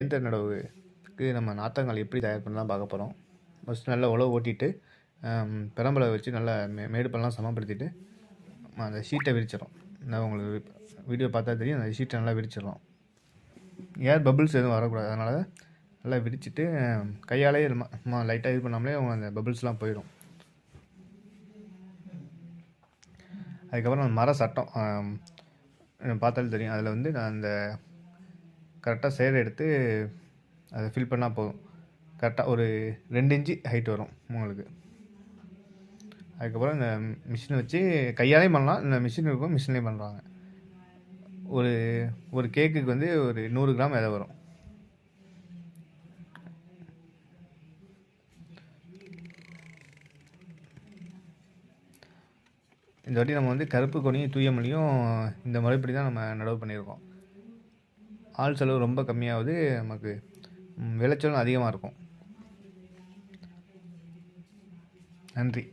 இயந்திர நடவுக்கு நம்ம நாற்றங்கால் எப்படி தயார் பண்ணலாம் பார்க்க போகிறோம். ஃபஸ்ட்டு நல்லா உழவு ஓட்டிட்டு பெரம்பலை வச்சு நல்லா மேடு பள்ளம்லாம் சமப்படுத்திட்டு அந்த ஷீட்டை விரிச்சிடும். நான் உங்களுக்கு வீடியோ பார்த்தா தெரியும். அந்த ஷீட்டை நல்லா விரிச்சிடலாம். ஏர் பபிள்ஸ் எதுவும் வரக்கூடாது. அதனால் நல்லா விரிச்சிட்டு கையாலே லைட்டாக இது பண்ணாமலே அந்த பபிள்ஸ்லாம் போயிடும். அதுக்கப்புறம் அந்த மர சட்டம் பார்த்தாலும் தெரியும். அதில் வந்து நான் அந்த கரெக்டாக சேரை எடுத்து அதை ஃபில் பண்ணால் போதும். கரெக்டாக ஒரு 2 இன்ச்சு ஹைட் வரும் உங்களுக்கு. அதுக்கப்புறம் இந்த மிஷினை வச்சு கையாலேயும் பண்ணலாம். இந்த மிஷின் இருக்கும், மிஷின்லேயும் பண்ணுறாங்க. ஒரு கேக்குக்கு வந்து ஒரு 100 கிராம் விதை வரும். இந்த வாட்டி நம்ம வந்து கருப்பு கொடியும் தூயமல்லியும் இந்த முறைப்படி தான் நம்ம நடவு பண்ணியிருக்கோம். ஆள் செலவு ரொம்ப கம்மியாகுது, நமக்கு விளைச்சலும் அதிகமாக இருக்கும். நன்றி.